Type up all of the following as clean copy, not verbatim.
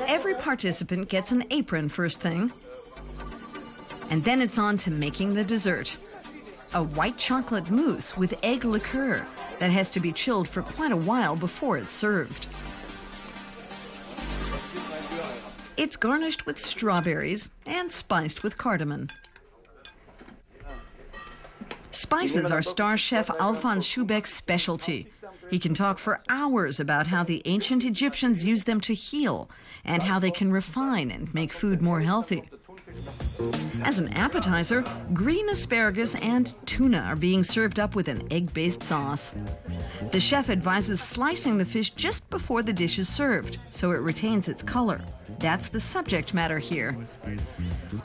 Every participant gets an apron first thing. And then it's on to making the dessert. A white chocolate mousse with egg liqueur that has to be chilled for quite a while before it's served. It's garnished with strawberries and spiced with cardamom. Spices are star chef Alfons Schuhbeck's specialty. He can talk for hours about how the ancient Egyptians used them to heal and how they can refine and make food more healthy. As an appetizer, green asparagus and tuna are being served up with an egg-based sauce. The chef advises slicing the fish just before the dish is served, so it retains its color. That's the subject matter here.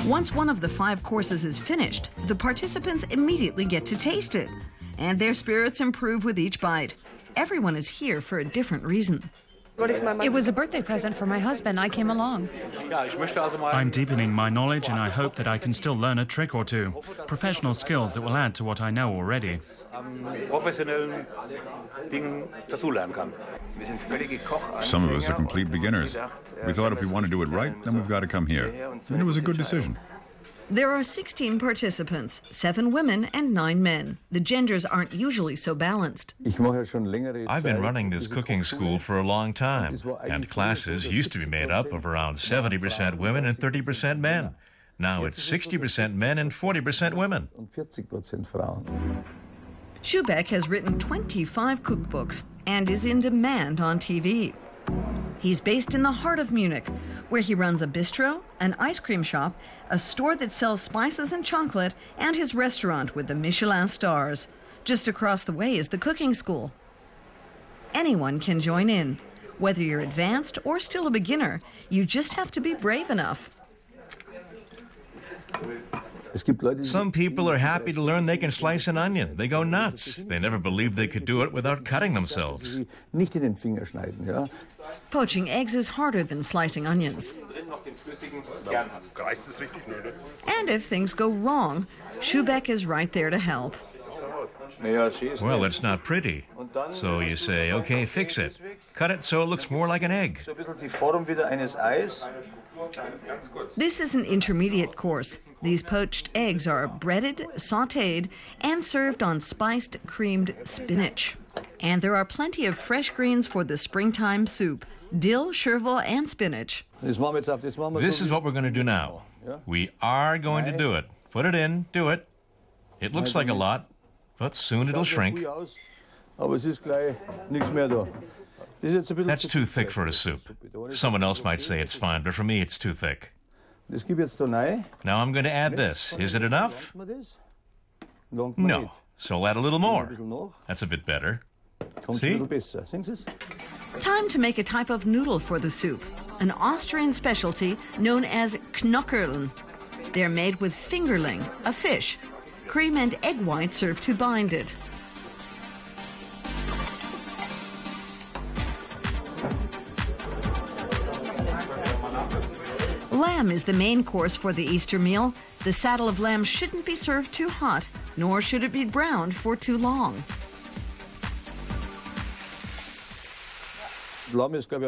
Once one of the 5 courses is finished, the participants immediately get to taste it, and their spirits improve with each bite. Everyone is here for a different reason. It was a birthday present for my husband. I came along. I'm deepening my knowledge, and I hope that I can still learn a trick or two. Professional skills that will add to what I know already. Some of us are complete beginners. We thought if we want to do it right, then we've got to come here. And it was a good decision. There are 16 participants, 7 women and 9 men. The genders aren't usually so balanced. I've been running this cooking school for a long time, and classes used to be made up of around 70% women and 30% men. Now it's 60% men and 40% women. Schuhbeck has written 25 cookbooks and is in demand on TV. He's based in the heart of Munich, where he runs a bistro, an ice cream shop, a store that sells spices and chocolate, and his restaurant with the Michelin stars. Just across the way is the cooking school. Anyone can join in. Whether you're advanced or still a beginner, you just have to be brave enough. Some people are happy to learn they can slice an onion. They go nuts. They never believed they could do it without cutting themselves. Poaching eggs is harder than slicing onions. And if things go wrong, Schuhbeck is right there to help. Well, it's not pretty. So you say, okay, fix it. Cut it so it looks more like an egg. This is an intermediate course. These poached eggs are breaded, sautéed, and served on spiced, creamed spinach. And there are plenty of fresh greens for the springtime soup: dill, chervil, and spinach. This is what we're going to do now. We are going to do it. Put it in, do it. It looks like a lot, but soon it'll shrink. That's too thick for a soup. Someone else might say it's fine, but for me it's too thick. Now I'm going to add this. Is it enough? No. So I'll add a little more. That's a bit better. See? Time to make a type of noodle for the soup, an Austrian specialty known as Knöckeln. They're made with fingerling, a fish. Cream and egg white serve to bind it. Lamb is the main course for the Easter meal. The saddle of lamb shouldn't be served too hot, nor should it be browned for too long.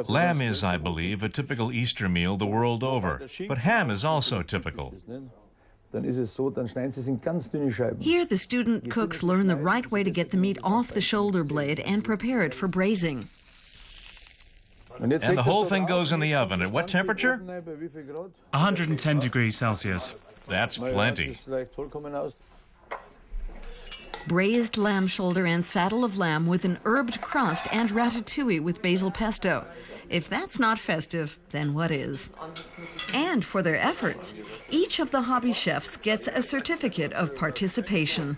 Lamb is, I believe, a typical Easter meal the world over. But ham is also typical. Here, the student cooks learn the right way to get the meat off the shoulder blade and prepare it for braising. And the whole thing goes in the oven. At what temperature? 110 degrees Celsius. That's plenty. Braised lamb shoulder and saddle of lamb with an herbed crust and ratatouille with basil pesto. If that's not festive, then what is? And for their efforts, each of the hobby chefs gets a certificate of participation.